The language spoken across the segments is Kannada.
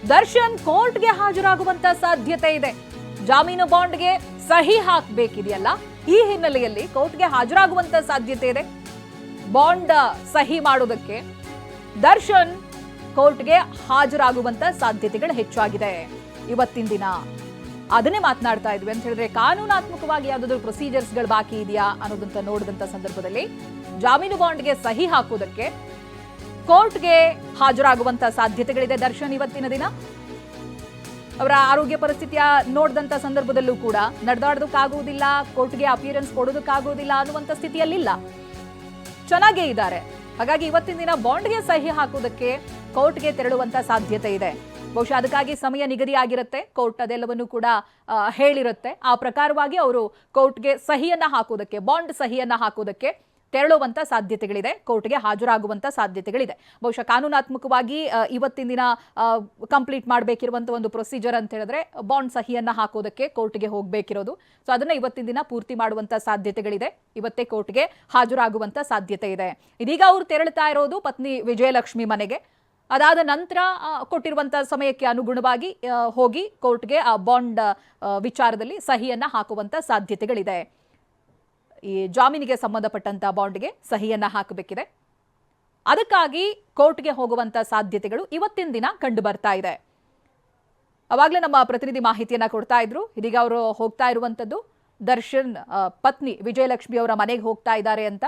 ದರ್ಶನ್ ಕೋರ್ಟ್ಗೆ ಹಾಜರಾಗುವಂತ ಸಾಧ್ಯತೆ ಇದೆ. ಜಾಮೀನು ಬಾಂಡ್ಗೆ ಸಹಿ ಹಾಕಬೇಕಿದೆಯಲ್ಲ, ಈ ಹಿನ್ನೆಲೆಯಲ್ಲಿ ಕೋರ್ಟ್ಗೆ ಹಾಜರಾಗುವಂತ ಸಾಧ್ಯತೆ ಇದೆ. ಬಾಂಡ್ ಸಹಿ ಮಾಡೋದಕ್ಕೆ ದರ್ಶನ್ ಕೋರ್ಟ್ಗೆ ಹಾಜರಾಗುವಂತ ಸಾಧ್ಯತೆಗಳು ಹೆಚ್ಚಾಗಿದೆ ಇವತ್ತಿನ ದಿನ. ಅದನ್ನೇ ಮಾತನಾಡ್ತಾ ಇದ್ವಿ. ಅಂತ ಹೇಳಿದ್ರೆ ಕಾನೂನಾತ್ಮಕವಾಗಿ ಯಾವ್ದಾದ್ರು ಪ್ರೊಸೀಜರ್ಸ್ಗಳು ಬಾಕಿ ಇದೆಯಾ ಅನ್ನೋದಂತ ನೋಡಿದಂತ ಸಂದರ್ಭದಲ್ಲಿ ಜಾಮೀನು ಬಾಂಡ್ಗೆ ಸಹಿ ಹಾಕೋದಕ್ಕೆ ಕೋರ್ಟ್ಗೆ ಹಾಜರಾಗುವಂತ ಸಾಧ್ಯತೆಗಳಿದೆ ದರ್ಶನ್ ಇವತ್ತಿನ ದಿನ. ಅವರ ಆರೋಗ್ಯ ಪರಿಸ್ಥಿತಿಯ ನೋಡಿದಂತ ಸಂದರ್ಭದಲ್ಲೂ ಕೂಡ ನಡೆದಾಡೋದಕ್ಕಾಗುವುದಿಲ್ಲ, ಕೋರ್ಟ್ಗೆ ಅಪಿಯರೆನ್ಸ್ ಕೊಡೋದಕ್ಕಾಗುವುದಿಲ್ಲ ಅನ್ನುವಂತ ಸ್ಥಿತಿಯಲ್ಲಿಲ್ಲ, ಚೆನ್ನಾಗೇ ಇದ್ದಾರೆ. ಹಾಗಾಗಿ ಇವತ್ತಿನ ದಿನ ಬಾಂಡ್ಗೆ ಸಹಿ ಹಾಕೋದಕ್ಕೆ ಕೋರ್ಟ್ಗೆ ತೆರಳುವಂತ ಸಾಧ್ಯತೆ ಇದೆ. ಬಹುಶಃ ಅದಕ್ಕಾಗಿ ಸಮಯ ನಿಗದಿ ಆಗಿರುತ್ತೆ, ಕೋರ್ಟ್ ಅದೆಲ್ಲವನ್ನು ಕೂಡ ಹೇಳಿರುತ್ತೆ. ಆ ಪ್ರಕಾರವಾಗಿ ಅವರು ಕೋರ್ಟ್ಗೆ ಸಹಿಯನ್ನ ಹಾಕೋದಕ್ಕೆ, ಬಾಂಡ್ ಸಹಿಯನ್ನ ಹಾಕೋದಕ್ಕೆ ತೆರಳುವಂತ ಸಾಧ್ಯತೆಗಳಿದೆ, ಕೋರ್ಟ್ಗೆ ಹಾಜರಾಗುವಂತ ಸಾಧ್ಯತೆಗಳಿದೆ. ಬಹುಶಃ ಕಾನೂನಾತ್ಮಕವಾಗಿ ಇವತ್ತಿನ ದಿನ ಕಂಪ್ಲೀಟ್ ಮಾಡಬೇಕಿರುವಂತ ಒಂದು ಪ್ರೊಸೀಜರ್ ಅಂತ ಹೇಳಿದ್ರೆ ಬಾಂಡ್ ಸಹಿಯನ್ನ ಹಾಕೋದಕ್ಕೆ ಕೋರ್ಟ್ಗೆ ಹೋಗಬೇಕಿರೋದು. ಸೊ ಅದನ್ನ ಇವತ್ತಿನ ದಿನ ಪೂರ್ತಿ ಮಾಡುವಂತ ಸಾಧ್ಯತೆಗಳಿದೆ. ಇವತ್ತೇ ಕೋರ್ಟ್ಗೆ ಹಾಜರಾಗುವಂತ ಸಾಧ್ಯತೆ ಇದೆ. ಇದೀಗ ಅವರು ತೆರಳುತ್ತಾ ಇರೋದು ಪತ್ನಿ ವಿಜಯಲಕ್ಷ್ಮಿ ಮನೆಗೆ. ಅದಾದ ನಂತರ ಕೊಟ್ಟಿರುವಂತಹ ಸಮಯಕ್ಕೆ ಅನುಗುಣವಾಗಿ ಹೋಗಿ ಕೋರ್ಟ್ಗೆ ಆ ಬಾಂಡ್ ವಿಚಾರದಲ್ಲಿ ಸಹಿಯನ್ನ ಹಾಕುವಂತ ಸಾಧ್ಯತೆಗಳಿದೆ. ಈ ಜಾಮೀನಿಗೆ ಸಂಬಂಧಪಟ್ಟಂತ ಬಾಂಡ್ಗೆ ಸಹಿಯನ್ನ ಹಾಕಬೇಕಿದೆ. ಅದಕ್ಕಾಗಿ ಕೋರ್ಟ್ಗೆ ಹೋಗುವಂತ ಸಾಧ್ಯತೆಗಳು ಇವತ್ತಿನ ದಿನ ಕಂಡು ಬರ್ತಾ ಇದೆ. ಅವಾಗಲೇ ನಮ್ಮ ಪ್ರತಿನಿಧಿ ಮಾಹಿತಿಯನ್ನ ಕೊಡ್ತಾ ಇದ್ರು. ಇದೀಗ ಅವರು ಹೋಗ್ತಾ ಇರುವಂತದ್ದು ದರ್ಶನ್ ಪತ್ನಿ ವಿಜಯಲಕ್ಷ್ಮಿ ಅವರ ಮನೆಗೆ ಹೋಗ್ತಾ ಇದ್ದಾರೆ ಅಂತ.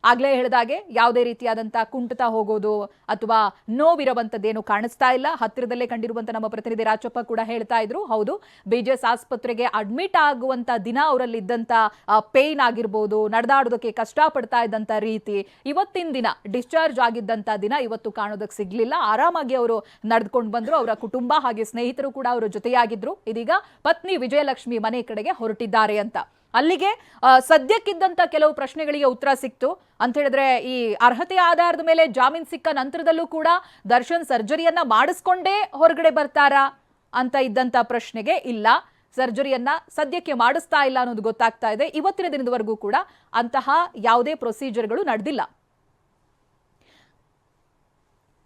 ಆಗ್ಲೇ ಹೇಳಿದಾಗೆ ಯಾವುದೇ ರೀತಿಯಾದಂತಹ ಕುಂಠಿತ ಹೋಗೋದು ಅಥವಾ ನೋವಿರುವಂತದ್ದೇನು ಕಾಣಿಸ್ತಾ ಇಲ್ಲ. ಹತ್ತಿರದಲ್ಲೇ ಕಂಡಿರುವಂತ ನಮ್ಮ ಪ್ರತಿನಿಧಿ ರಾಜಪ್ಪ ಕೂಡ ಹೇಳ್ತಾ ಇದ್ರು, ಹೌದು, ಬಿಜೆಎಸ್ ಆಸ್ಪತ್ರೆಗೆ ಅಡ್ಮಿಟ್ ಆಗುವಂತ ದಿನ ಅವರಲ್ಲಿ ಇದ್ದಂತ ಪೇನ್ ಆಗಿರ್ಬೋದು, ನಡೆದಾಡೋದಕ್ಕೆ ಕಷ್ಟಪಡ್ತಾ ಇದ್ದಂತ ರೀತಿ, ಇವತ್ತಿನ ದಿನ ಡಿಸ್ಚಾರ್ಜ್ ಆಗಿದ್ದಂತ ದಿನ ಇವತ್ತು ಕಾಣೋದಕ್ಕೆ ಸಿಗ್ಲಿಲ್ಲ. ಆರಾಮಾಗಿ ಅವರು ನಡೆದುಕೊಂಡು ಬಂದ್ರು. ಅವರ ಕುಟುಂಬ ಹಾಗೆ ಸ್ನೇಹಿತರು ಕೂಡ ಅವರ ಜೊತೆಯಾಗಿದ್ರು. ಇದೀಗ ಪತ್ನಿ ವಿಜಯಲಕ್ಷ್ಮಿ ಮನೆ ಕಡೆಗೆ ಹೊರಟಿದ್ದಾರೆ ಅಂತ. ಅಲ್ಲಿಗೆ ಸದ್ಯಕ್ಕಿದ್ದಂತ ಕೆಲವು ಪ್ರಶ್ನೆಗಳಿಗೆ ಉತ್ತರ ಸಿಕ್ತು ಅಂತ ಹೇಳಿದ್ರೆ, ಈ ಅರ್ಹತೆ ಆಧಾರದ ಮೇಲೆ ಜಾಮೀನು ಸಿಕ್ಕ ನಂತರದಲ್ಲೂ ಕೂಡ ದರ್ಶನ್ ಸರ್ಜರಿಯನ್ನ ಮಾಡಿಸ್ಕೊಂಡೇ ಹೊರಗಡೆ ಬರ್ತಾರಾ ಅಂತ ಇದ್ದಂತ ಪ್ರಶ್ನೆಗೆ ಇಲ್ಲ, ಸರ್ಜರಿಯನ್ನ ಸದ್ಯಕ್ಕೆ ಮಾಡಿಸ್ತಾ ಇಲ್ಲ ಅನ್ನೋದು ಗೊತ್ತಾಗ್ತಾ ಇದೆ. ಇವತ್ತಿನ ದಿನದವರೆಗೂ ಕೂಡ ಅಂತಹ ಯಾವುದೇ ಪ್ರೊಸೀಜರ್ಗಳು ನಡೆದಿಲ್ಲ.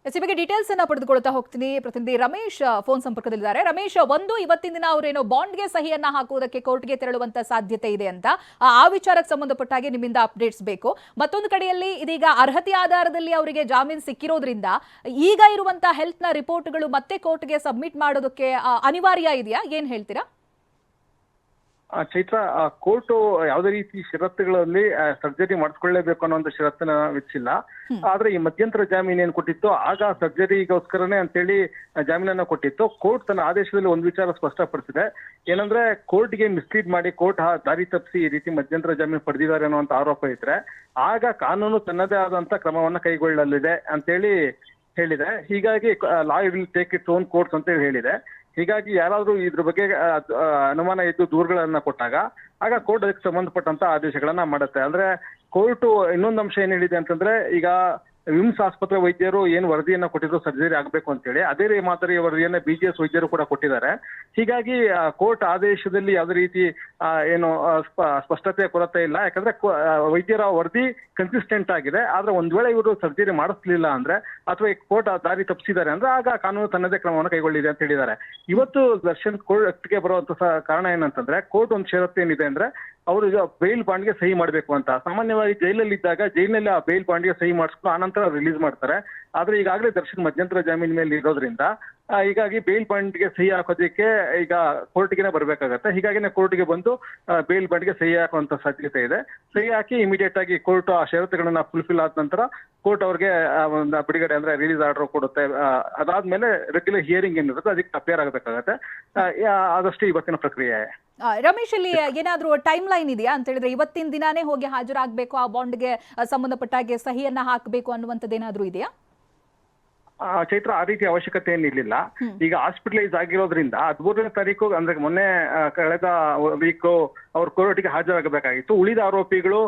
ಈ ಬಗ್ಗೆ ಡೀಟೇಲ್ಸ್ ಅನ್ನ ಪಡೆದುಕೊಳ್ತಾ ಹೋಗ್ತೀನಿ. ಪ್ರತಿನಿಧಿ ರಮೇಶ್ ಫೋನ್ ಸಂಪರ್ಕದಲ್ಲಿದ್ದಾರೆ. ರಮೇಶ್, ಒಂದು ಇವತ್ತಿನ ದಿನ ಅವರೇನೋ ಬಾಂಡ್ಗೆ ಸಹಿಯನ್ನ ಹಾಕುವುದಕ್ಕೆ ಕೋರ್ಟ್ಗೆ ತೆರಳುವಂತ ಸಾಧ್ಯತೆ ಇದೆ ಅಂತ, ಆ ವಿಚಾರಕ್ಕೆ ಸಂಬಂಧಪಟ್ಟ ಹಾಗೆ ನಿಮ್ಮಿಂದ ಅಪ್ಡೇಟ್ಸ್ ಬೇಕು. ಮತ್ತೊಂದು ಕಡೆಯಲ್ಲಿ ಇದೀಗ ಅರ್ಹತೆ ಆಧಾರದಲ್ಲಿ ಅವರಿಗೆ ಜಾಮೀನು ಸಿಕ್ಕಿರೋದ್ರಿಂದ ಈಗ ಇರುವಂತಹ ಹೆಲ್ತ್ ನ ರಿಪೋರ್ಟ್ಗಳು ಮತ್ತೆ ಕೋರ್ಟ್ಗೆ ಸಬ್ಮಿಟ್ ಮಾಡೋದಕ್ಕೆ ಅನಿವಾರ್ಯ ಇದೆಯಾ? ಏನ್ ಹೇಳ್ತೀರಾ? ಚೈತ್ರ, ಕೋರ್ಟ್ ಯಾವುದೇ ರೀತಿ ಷರತ್ತುಗಳಲ್ಲಿ ಸರ್ಜರಿ ಮಾಡಿಸ್ಕೊಳ್ಳೇಬೇಕು ಅನ್ನೋ ಒಂದು ಷರತ್ತನ್ನ ವಿಧಿಸಿಲ್ಲ. ಆದ್ರೆ ಈ ಮಧ್ಯಂತರ ಜಾಮೀನು ಏನ್ ಕೊಟ್ಟಿತ್ತು, ಆಗ ಸರ್ಜರಿಗೋಸ್ಕರನೇ ಅಂತೇಳಿ ಜಾಮೀನನ್ನ ಕೊಟ್ಟಿತ್ತು. ಕೋರ್ಟ್ ತನ್ನ ಆದೇಶದಲ್ಲಿ ಒಂದು ವಿಚಾರ ಸ್ಪಷ್ಟಪಡಿಸಿದೆ. ಏನಂದ್ರೆ, ಕೋರ್ಟ್ಗೆ ಮಿಸ್ಲೀಡ್ ಮಾಡಿ ಕೋರ್ಟ್ ದಾರಿ ತಪ್ಪಿಸಿ ಈ ರೀತಿ ಮಧ್ಯಂತರ ಜಾಮೀನು ಪಡೆದಿದ್ದಾರೆ ಅನ್ನುವಂತ ಆರೋಪ ಇದ್ರೆ ಆಗ ಕಾನೂನು ತನ್ನದೇ ಆದಂತ ಕ್ರಮವನ್ನ ಕೈಗೊಳ್ಳಲಿದೆ ಅಂತೇಳಿ ಹೇಳಿದೆ. ಹೀಗಾಗಿ law will take its own courts ಅಂತ ಹೇಳಿದೆ. ಹೀಗಾಗಿ ಯಾರಾದ್ರೂ ಇದ್ರ ಬಗ್ಗೆ ಅನುಮಾನ ಇದ್ದು ದೂರುಗಳನ್ನ ಕೊಟ್ಟಾಗ ಆಗ ಕೋರ್ಟ್ ಅದಕ್ಕೆ ಸಂಬಂಧಪಟ್ಟಂತ ಆದೇಶಗಳನ್ನ ಮಾಡುತ್ತೆ. ಅಂದ್ರೆ ಕೋರ್ಟ್ ಇನ್ನೊಂದು ಅಂಶ ಏನ್ ಹೇಳಿದೆ ಅಂತಂದ್ರೆ, ಈಗ ವಿಮ್ಸ್ ಆಸ್ಪತ್ರೆ ವೈದ್ಯರು ಏನು ವರದಿಯನ್ನ ಕೊಟ್ಟಿದ್ರು ಸರ್ಜರಿ ಆಗ್ಬೇಕು ಅಂತೇಳಿ, ಅದೇ ಮಾದರಿಯ ವರದಿಯನ್ನ ಬಿಜಿಎಸ್ ವೈದ್ಯರು ಕೂಡ ಕೊಟ್ಟಿದ್ದಾರೆ. ಹೀಗಾಗಿ ಕೋರ್ಟ್ ಆದೇಶದಲ್ಲಿ ಯಾವುದೇ ರೀತಿ ಏನು ಸ್ಪಷ್ಟತೆ ಕೊರತೆ ಇಲ್ಲ. ಯಾಕಂದ್ರೆ ವೈದ್ಯರ ವರದಿ ಕನ್ಸಿಸ್ಟೆಂಟ್ ಆಗಿದೆ. ಆದ್ರೆ ಒಂದ್ ವೇಳೆ ಇವರು ಸರ್ಜರಿ ಮಾಡಿಸ್ಲಿಲ್ಲ ಅಂದ್ರೆ ಅಥವಾ ಕೋರ್ಟ್ ದಾರಿ ತಪ್ಪಿಸಿದ್ದಾರೆ ಅಂದ್ರೆ ಆಗ ಕಾನೂನು ತನ್ನದೇ ಕ್ರಮವನ್ನು ಕೈಗೊಳ್ಳಿದೆ ಅಂತ ಹೇಳಿದ್ದಾರೆ. ಇವತ್ತು ದರ್ಶನ್ ಕೋರ್ಟ್ಗೆ ಬರುವಂತ ಕಾರಣ ಏನಂತಂದ್ರೆ, ಕೋರ್ಟ್ ಒಂದು ಷರತ್ತು ಏನಿದೆ ಅಂದ್ರೆ, ಅವರು ಬೇಲ್ ಬಾಂಡ್ಗೆ ಸಹಿ ಮಾಡಬೇಕು ಅಂತ. ಸಾಮಾನ್ಯವಾಗಿ ಜೈಲಲ್ಲಿ ಇದ್ದಾಗ ಜೈಲಿನಲ್ಲಿ ಆ ಬೇಲ್ ಬಾಂಡ್ಗೆ ಸಹಿ ಮಾಡಿಸ್ಕೊಂಡು ಆನಂತರ ರಿಲೀಸ್ ಮಾಡ್ತಾರೆ. ಆದ್ರೆ ಈಗಾಗಲೇ ದರ್ಶನ್ ಮಧ್ಯಂತರ ಜಾಮೀನ್ ಮೇಲೆ ಇರೋದ್ರಿಂದ ಹೀಗಾಗಿ ಬೇಲ್ ಬಾಂಡ್ಗೆ ಸಹಿ ಹಾಕೋದಕ್ಕೆ ಈಗ ಕೋರ್ಟ್ಗೆ ಬರ್ಬೇಕಾಗತ್ತೆ. ಹೀಗಾಗಿ ಕೋರ್ಟ್ಗೆ ಬಂದು ಬೇಲ್ ಬಾಂಡ್ಗೆ ಸಹಿ ಹಾಕುವಂತ ಸಾಧ್ಯತೆ ಇದೆ. ಸಹಿ ಹಾಕಿ ಇಮಿಡಿಯೇಟ್ ಆಗಿ ಕೋರ್ಟ್ ಆ ಷರತ್ತುಗಳನ್ನ ಫುಲ್ಫಿಲ್ ಆದ ನಂತರ ಕೋರ್ಟ್ ಅವ್ರಿಗೆ ಒಂದು ಬಿಡುಗಡೆ ಅಂದ್ರೆ ರಿಲೀಸ್ ಆರ್ಡರ್ ಕೊಡುತ್ತೆ. ಅದಾದ್ಮೇಲೆ ರೆಗ್ಯುಲರ್ ಹಿಯರಿಂಗ್ ಏನಿರುತ್ತೆ ಅದಕ್ಕೆ ಅಪೇರ್ ಆಗಬೇಕಾಗತ್ತೆ. ಆದಷ್ಟು ಇವತ್ತಿನ ಪ್ರಕ್ರಿಯೆ. ರಮೇಶ್, ಇಲ್ಲಿ ಏನಾದ್ರೂ ಟೈಮ್ ಲೈನ್ ಇದೆಯಾ ಅಂತ ಹೇಳಿದ್ರೆ, ಇವತ್ತಿನ ದಿನಾನೇ ಹೋಗಿ ಹಾಜರಾಗಬೇಕು, ಆ ಬಾಂಡ್ಗೆ ಸಂಬಂಧಪಟ್ಟ ಹಾಗೆ ಸಹಿಯನ್ನ ಹಾಕಬೇಕು ಅನ್ನುವಂಥದ್ದು ಏನಾದ್ರೂ ಇದೆಯಾ? ಚೈತ್ರ, ಆ ರೀತಿ ಅವಶ್ಯಕತೆ ಏನಿರ್ಲಿಲ್ಲ. ಈಗ ಹಾಸ್ಪಿಟಲೈಸ್ ಆಗಿರೋದ್ರಿಂದ 13ನೇ ತಾರೀಕು ಅಂದ್ರೆ ಮೊನ್ನೆ ಕಳೆದ ವೀಕ್ ಅವ್ರು ಕೋರ್ಟ್ಗೆ ಹಾಜರಾಗಬೇಕಾಗಿತ್ತು. ಉಳಿದ ಆರೋಪಿಗಳು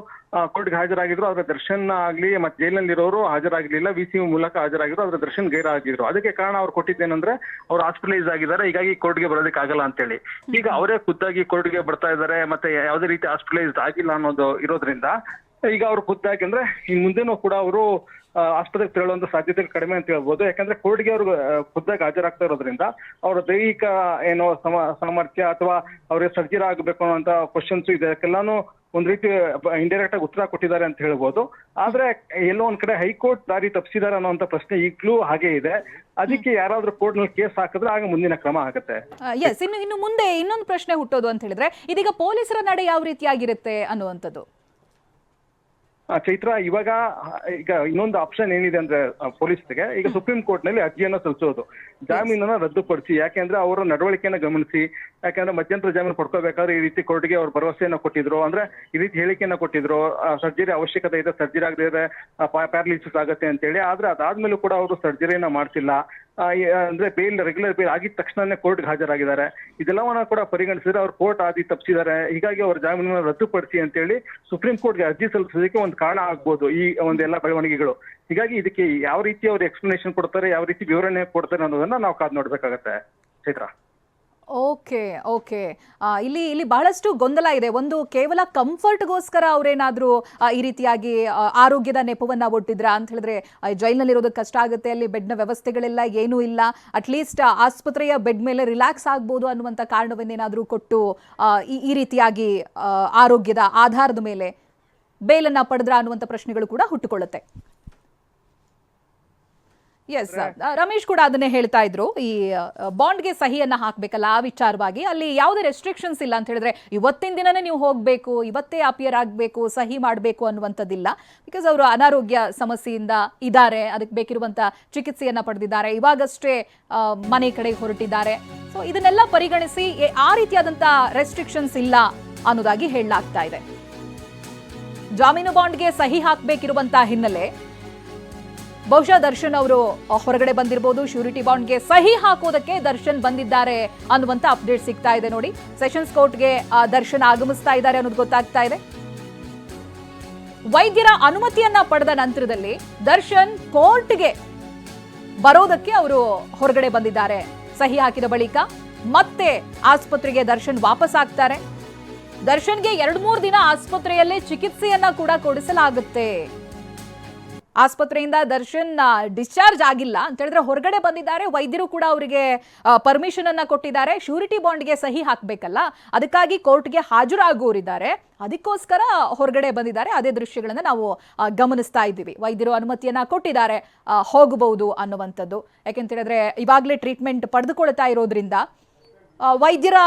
ಕೋರ್ಟ್ಗೆ ಹಾಜರಾಗಿದ್ರು. ಆದ್ರೆ ದರ್ಶನ್ ಆಗ್ಲಿ ಮತ್ತೆ ಜೈಲಿನಲ್ಲಿರೋರು ಹಾಜರಾಗಿರ್ಲಿಲ್ಲ. ವಿಸಿ ಮೂಲಕ ಹಾಜರಾಗಿದ್ರು. ಆದ್ರೆ ದರ್ಶನ್ ಗೈರಾಗಿದ್ರು. ಅದಕ್ಕೆ ಕಾರಣ ಅವ್ರು ಕೊಟ್ಟಿದ್ದೇನಂದ್ರೆ, ಅವ್ರು ಹಾಸ್ಪಿಟಲೈಸ್ ಆಗಿದ್ದಾರೆ, ಹೀಗಾಗಿ ಕೋರ್ಟ್ಗೆ ಬರೋದಕ್ಕೆ ಆಗಲ್ಲ ಅಂತೇಳಿ. ಈಗ ಅವರೇ ಖುದ್ದಾಗಿ ಕೋರ್ಟ್ಗೆ ಬರ್ತಾ ಇದ್ದಾರೆ. ಮತ್ತೆ ಯಾವುದೇ ರೀತಿ ಹಾಸ್ಪಿಟಲೈಸ್ ಆಗಿಲ್ಲ ಅನ್ನೋದು ಇರೋದ್ರಿಂದ ಈಗ ಅವ್ರು ಖುದ್ದಾಗಿ ಅಂದ್ರೆ ಇನ್ ಮುಂದೆನೂ ಕೂಡ ಅವರು ಆಸ್ಪತ್ರೆಗೆ ತೆರಳುವಂತ ಸಾಧ್ಯತೆ ಕಡಿಮೆ ಅಂತ ಹೇಳ್ಬೋದು. ಯಾಕಂದ್ರೆ ಕೋರ್ಟ್ಗೆ ಅವರು ಖುದ್ದಾಗಿ ಹಾಜರಾಗ್ತಾ ಇರೋದ್ರಿಂದ ಅವರ ದೈಹಿಕ ಏನೋ ಸಾಮರ್ಥ್ಯ ಅಥವಾ ಅವ್ರಿಗೆ ಸರ್ಜರಿ ಆಗಬೇಕು ಅನ್ನೋಂತ ಕ್ವಶನ್ಸ್ ಇದಕ್ಕೆಲ್ಲಾನು ಒಂದ್ ರೀತಿ ಇಂಡೈರೆಕ್ಟ್ ಆಗಿ ಉತ್ತರ ಕೊಟ್ಟಿದ್ದಾರೆ ಅಂತ ಹೇಳ್ಬೋದು. ಆದ್ರೆ ಎಲ್ಲೋ ಒಂದ್ ಕಡೆ ಹೈಕೋರ್ಟ್ ದಾರಿ ತಪ್ಪಿಸಿದಾರೆ ಅನ್ನೋಂತ ಪ್ರಶ್ನೆ ಈಗ್ಲೂ ಹಾಗೆ ಇದೆ. ಅದಕ್ಕೆ ಯಾರಾದ್ರೂ ಕೋರ್ಟ್ ನಲ್ಲಿ ಕೇಸ್ ಹಾಕಿದ್ರೆ ಆಗ ಮುಂದಿನ ಕ್ರಮ ಆಗುತ್ತೆ. ಎಸ್, ಇನ್ನು ಮುಂದೆ ಇನ್ನೊಂದು ಪ್ರಶ್ನೆ ಹುಟ್ಟೋದು ಅಂತ ಹೇಳಿದ್ರೆ, ಇದೀಗ ಪೊಲೀಸರ ನಡೆ ಯಾವ ರೀತಿಯಾಗಿರುತ್ತೆ ಅನ್ನುವಂಥದ್ದು. ಚೈತ್ರ, ಈಗ ಇನ್ನೊಂದು ಆಪ್ಷನ್ ಏನಿದೆ ಅಂದ್ರೆ ಪೊಲೀಸ್ಗೆ ಈಗ ಸುಪ್ರೀಂ ಕೋರ್ಟ್ ನಲ್ಲಿ ಅರ್ಜಿಯನ್ನ ಸಲ್ಲಿಸೋದು, ಜಾಮೀನನ್ನ ರದ್ದುಪಡಿಸಿ. ಯಾಕೆಂದ್ರೆ ಅವರ ನಡವಳಿಕೆಯನ್ನ ಗಮನಿಸಿ, ಯಾಕಂದ್ರೆ ಮಧ್ಯಂತರ ಜಾಮೀನು ಪಡ್ಕೋಬೇಕಾದ್ರೆ ಈ ರೀತಿ ಕೋರ್ಟ್ಗೆ ಅವ್ರ ಭರವಸೆಯನ್ನ ಕೊಟ್ಟಿದ್ರು, ಅಂದ್ರೆ ಈ ರೀತಿ ಹೇಳಿಕೆಯನ್ನ ಕೊಟ್ಟಿದ್ರು, ಸರ್ಜರಿ ಅವಶ್ಯಕತೆ ಇದೆ, ಸರ್ಜರಿ ಆಗದಿದ್ರೆ ಪ್ಯಾರಲಿಸಿಸ್ ಆಗುತ್ತೆ ಅಂತ ಹೇಳಿ. ಆದ್ರೆ ಅದಾದ್ಮೇಲೂ ಕೂಡ ಅವರು ಸರ್ಜರಿಯನ್ನ ಮಾಡ್ತಿಲ್ಲ. ಅಂದ್ರೆ ರೆಗ್ಯುಲರ್ ಬೇಲ್ ಆಗಿದ ತಕ್ಷಣನೇ ಕೋರ್ಟ್ಗೆ ಹಾಜರಾಗಿದ್ದಾರೆ. ಇದೆಲ್ಲವನ್ನ ಕೂಡ ಪರಿಗಣಿಸಿದ್ರೆ ಅವ್ರು ಕೋರ್ಟ್ ಆದಿ ತಪ್ಪಿಸಿದ್ದಾರೆ, ಹೀಗಾಗಿ ಅವ್ರ ಜಾಮೀನನ್ನ ರದ್ದುಪಡಿಸಿ ಅಂತ ಹೇಳಿ ಸುಪ್ರೀಂ ಕೋರ್ಟ್ಗೆ ಅರ್ಜಿ ಸಲ್ಲಿಸೋದಕ್ಕೆ ಒಂದು ಕಾರಣ ಆಗ್ಬೋದು ಈ ಒಂದೆಲ್ಲ ಬೆಳವಣಿಗೆಗಳು. ಹೀಗಾಗಿ ಇದಕ್ಕೆ ಯಾವ ರೀತಿ ಅವ್ರು ಎಕ್ಸ್ಪ್ಲನೇಷನ್ ಕೊಡ್ತಾರೆ, ಯಾವ ರೀತಿ ವಿವರಣೆ ಕೊಡ್ತಾರೆ ಅನ್ನೋದನ್ನ ನಾವು ಕಾದು ನೋಡ್ಬೇಕಾಗತ್ತೆ ಚೈತ್ರ. ಓಕೆ ಓಕೆ ಇಲ್ಲಿ ಬಹಳಷ್ಟು ಗೊಂದಲ ಇದೆ. ಒಂದು ಕೇವಲ ಕಂಫರ್ಟ್ಗೋಸ್ಕರ ಅವರೇನಾದ್ರೂ ಈ ರೀತಿಯಾಗಿ ಆರೋಗ್ಯದ ನೆಪವನ್ನ ಒಡ್ಡಿದ್ರ ಅಂತ ಹೇಳಿದ್ರೆ, ಜೈಲಿನಲ್ಲಿ ಇರೋದಕ್ಕೆ ಕಷ್ಟ ಆಗುತ್ತೆ, ಅಲ್ಲಿ ಬೆಡ್ನ ವ್ಯವಸ್ಥೆಗಳೆಲ್ಲ ಏನೂ ಇಲ್ಲ, ಅಟ್ಲೀಸ್ಟ್ ಆಸ್ಪತ್ರೆಯ ಬೆಡ್ ಮೇಲೆ ರಿಲ್ಯಾಕ್ಸ್ ಆಗ್ಬೋದು ಅನ್ನುವಂಥ ಕಾರಣವನ್ನೇನಾದ್ರೂ ಕೊಟ್ಟು ಈ ರೀತಿಯಾಗಿ ಆರೋಗ್ಯದ ಆಧಾರದ ಮೇಲೆ ಬೇಲನ್ನ ಪಡೆದ್ರ ಅನ್ನುವಂಥ ಪ್ರಶ್ನೆಗಳು ಕೂಡ ಹುಟ್ಟುಕೊಳ್ಳುತ್ತೆ. ಎಸ್, ರಮೇಶ್ ಕೂಡ ಅದನ್ನೇ ಹೇಳ್ತಾ ಇದ್ರು, ಈ ಬಾಂಡ್ಗೆ ಸಹಿಯನ್ನ ಹಾಕ್ಬೇಕಲ್ಲ ಆ ವಿಚಾರವಾಗಿ ಅಲ್ಲಿ ಯಾವುದೇ ರೆಸ್ಟ್ರಿಕ್ಷನ್ಸ್ ಇಲ್ಲ ಅಂತ ಹೇಳಿದ್ರೆ ಇವತ್ತಿನ ದಿನನೇ ನೀವು ಹೋಗ್ಬೇಕು, ಇವತ್ತೇ ಅಪಿಯರ್ ಆಗಬೇಕು, ಸಹಿ ಮಾಡಬೇಕು ಅನ್ನುವಂಥದ್ದಿಲ್ಲ. ಬಿಕಾಸ್ ಅವರು ಅನಾರೋಗ್ಯ ಸಮಸ್ಯೆಯಿಂದ ಇದ್ದಾರೆ, ಅದಕ್ಕೆ ಬೇಕಿರುವಂತ ಚಿಕಿತ್ಸೆಯನ್ನ ಪಡೆದಿದ್ದಾರೆ, ಇವಾಗಷ್ಟೇ ಮನೆ ಕಡೆ ಹೊರಟಿದ್ದಾರೆ. ಸೊ ಇದನ್ನೆಲ್ಲ ಪರಿಗಣಿಸಿ ಆ ರೀತಿಯಾದಂತ ರೆಸ್ಟ್ರಿಕ್ಷನ್ಸ್ ಇಲ್ಲ ಅನ್ನೋದಾಗಿ ಹೇಳಲಾಗ್ತಾ ಇದೆ. ಜಾಮೀನು ಬಾಂಡ್ಗೆ ಸಹಿ ಹಾಕಬೇಕಿರುವಂತ ಹಿನ್ನೆಲೆ ಬಹುಶಃ ದರ್ಶನ್ ಅವರು ಹೊರಗಡೆ ಬಂದಿರಬಹುದು. ಶ್ಯೂರಿಟಿ ಬಾಂಡ್ಗೆ ಸಹಿ ಹಾಕೋದಕ್ಕೆ ದರ್ಶನ್ ಬಂದಿದ್ದಾರೆ ಅನ್ನುವಂತ ಅಪ್ಡೇಟ್ ಸಿಗ್ತಾ ಇದೆ ನೋಡಿ. ಸೆಷನ್ಸ್ ಕೋರ್ಟ್ಗೆ ದರ್ಶನ್ ಆಗಮಿಸ್ತಾ ಇದ್ದಾರೆ ಅನ್ನೋದು ಗೊತ್ತಾಗ್ತಾ ಇದೆ. ವೈದ್ಯರ ಅನುಮತಿಯನ್ನ ಪಡೆದ ನಂತರದಲ್ಲಿ ದರ್ಶನ್ ಕೋರ್ಟ್ಗೆ ಬರೋದಕ್ಕೆ ಅವರು ಹೊರಗಡೆ ಬಂದಿದ್ದಾರೆ. ಸಹಿ ಹಾಕಿದ ಬಳಿಕ ಮತ್ತೆ ಆಸ್ಪತ್ರೆಗೆ ದರ್ಶನ್ ವಾಪಸ್ ಆಗ್ತಾರೆ. ದರ್ಶನ್ಗೆ 2-3 ದಿನ ಆಸ್ಪತ್ರೆಯಲ್ಲೇ ಚಿಕಿತ್ಸೆಯನ್ನ ಕೂಡ ಕೊಡಿಸಲಾಗುತ್ತೆ. ಆಸ್ಪತ್ರೆಯಿಂದ ದರ್ಶನ್ ಡಿಸ್ಚಾರ್ಜ್ ಆಗಿಲ್ಲ ಅಂತ ಹೇಳಿದ್ರೆ ಹೊರಗಡೆ ಬಂದಿದ್ದಾರೆ. ವೈದ್ಯರು ಕೂಡ ಅವರಿಗೆ ಪರ್ಮಿಷನ್ ಅನ್ನ ಕೊಟ್ಟಿದ್ದಾರೆ. ಶ್ಯೂರಿಟಿ ಬಾಂಡ್ಗೆ ಸಹಿ ಹಾಕಬೇಕಲ್ಲ, ಅದಕ್ಕಾಗಿ ಕೋರ್ಟ್ಗೆ ಹಾಜರಾಗೋರಿದ್ದಾರೆ, ಅದಕ್ಕೋಸ್ಕರ ಹೊರಗಡೆ ಬಂದಿದ್ದಾರೆ. ಅದೇ ದೃಶ್ಯಗಳನ್ನ ನಾವು ಗಮನಿಸ್ತಾ ಇದ್ದೀವಿ. ವೈದ್ಯರು ಅನುಮತಿಯನ್ನ ಕೊಟ್ಟಿದ್ದಾರೆ, ಹೋಗಬಹುದು ಅನ್ನುವಂಥದ್ದು. ಯಾಕೆಂತ ಹೇಳಿದ್ರೆ ಇವಾಗಲೇ ಟ್ರೀಟ್ಮೆಂಟ್ ಪಡೆದುಕೊಳ್ತಾ ಇರೋದ್ರಿಂದ ವೈದ್ಯರ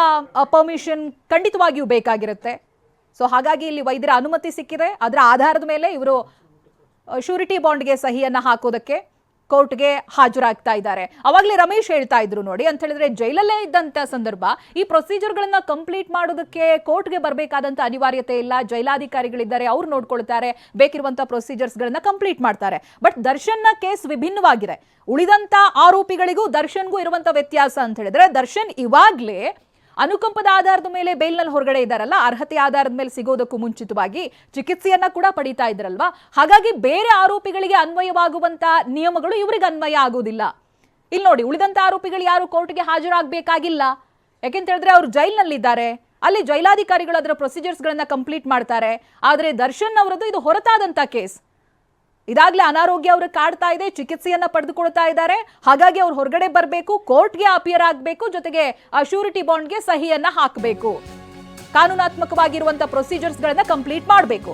ಪರ್ಮಿಷನ್ ಖಂಡಿತವಾಗಿಯೂ ಬೇಕಾಗಿರುತ್ತೆ. ಸೊ ಹಾಗಾಗಿ ಇಲ್ಲಿ ವೈದ್ಯರ ಅನುಮತಿ ಸಿಕ್ಕಿದೆ. ಅದರ ಆಧಾರದ ಮೇಲೆ ಇವರು ಶ್ಯೂರಿಟಿ ಬಾಂಡ್ಗೆ ಸಹಿಯನ್ನ ಹಾಕೋದಕ್ಕೆ ಕೋರ್ಟ್ಗೆ ಹಾಜರಾಗ್ತಾ ಇದ್ದಾರೆ. ಅವಾಗಲೇ ರಮೇಶ್ ಹೇಳ್ತಾ ಇದ್ರು ನೋಡಿ, ಅಂತ ಹೇಳಿದ್ರೆ ಜೈಲಲ್ಲೇ ಇದ್ದಂತ ಸಂದರ್ಭ ಈ ಪ್ರೊಸೀಜರ್ಗಳನ್ನ ಕಂಪ್ಲೀಟ್ ಮಾಡೋದಕ್ಕೆ ಕೋರ್ಟ್ಗೆ ಬರಬೇಕಾದಂತ ಅನಿವಾರ್ಯತೆ ಇಲ್ಲ. ಜೈಲಾಧಿಕಾರಿಗಳಿದ್ದಾರೆ, ಅವ್ರು ನೋಡ್ಕೊಳ್ತಾರೆ, ಬೇಕಿರುವಂತ ಪ್ರೊಸೀಜರ್ಸ್ಗಳನ್ನ ಕಂಪ್ಲೀಟ್ ಮಾಡ್ತಾರೆ. ಬಟ್ ದರ್ಶನ್ನ ಕೇಸ್ ವಿಭಿನ್ನವಾಗಿದೆ. ಉಳಿದಂತ ಆರೋಪಿಗಳಿಗೂ ದರ್ಶನ್ಗೂ ಇರುವಂತ ವ್ಯತ್ಯಾಸ ಅಂತ ಹೇಳಿದ್ರೆ, ದರ್ಶನ್ ಇವಾಗ್ಲೇ ಅನುಕಂಪದ ಆಧಾರದ ಮೇಲೆ ಬೇಲ್ನಲ್ಲಿ ಹೊರಗಡೆ ಇದ್ದಾರಲ್ಲ, ಅರ್ಹತೆ ಆಧಾರದ ಮೇಲೆ ಸಿಗೋದಕ್ಕೂ ಮುಂಚಿತವಾಗಿ ಚಿಕಿತ್ಸೆಯನ್ನ ಕೂಡ ಪಡಿತಾ ಇದ್ರಲ್ವಾ. ಹಾಗಾಗಿ ಬೇರೆ ಆರೋಪಿಗಳಿಗೆ ಅನ್ವಯವಾಗುವಂತ ನಿಯಮಗಳು ಇವರಿಗೆ ಅನ್ವಯ ಆಗೋದಿಲ್ಲ. ಇಲ್ಲಿ ನೋಡಿ, ಉಳಿದಂತ ಆರೋಪಿಗಳು ಯಾರು ಕೋರ್ಟ್ಗೆ ಹಾಜರಾಗಬೇಕಾಗಿಲ್ಲ. ಯಾಕೆಂತ ಹೇಳಿದ್ರೆ ಅವರು ಜೈಲ್ನಲ್ಲಿದ್ದಾರೆ, ಅಲ್ಲಿ ಜೈಲಾಧಿಕಾರಿಗಳು ಅದರ ಪ್ರೊಸೀಜರ್ಸ್ಗಳನ್ನ ಕಂಪ್ಲೀಟ್ ಮಾಡ್ತಾರೆ. ಆದರೆ ದರ್ಶನ್ ಅವರದ್ದು ಇದು ಹೊರತಾದಂತ ಕೇಸ್. ಇದಾಗ್ಲೇ ಅನಾರೋಗ್ಯ ಅವ್ರಿಗೆ ಕಾಡ್ತಾ ಇದೆ, ಚಿಕಿತ್ಸೆಯನ್ನ ಪಡೆದುಕೊಳ್ತಾ ಇದ್ದಾರೆ. ಹಾಗಾಗಿ ಅವ್ರು ಹೊರಗಡೆ ಬರಬೇಕು, ಕೋರ್ಟ್ಗೆ ಅಪಿಯರ್ ಆಗಬೇಕು, ಜೊತೆಗೆ ಆ ಶ್ಯೂರಿಟಿ ಬಾಂಡ್ಗೆ ಸಹಿಯನ್ನ ಹಾಕಬೇಕು, ಕಾನೂನಾತ್ಮಕವಾಗಿರುವಂತ ಪ್ರೊಸೀಜರ್ಸ್ಗಳನ್ನ ಕಂಪ್ಲೀಟ್ ಮಾಡಬೇಕು.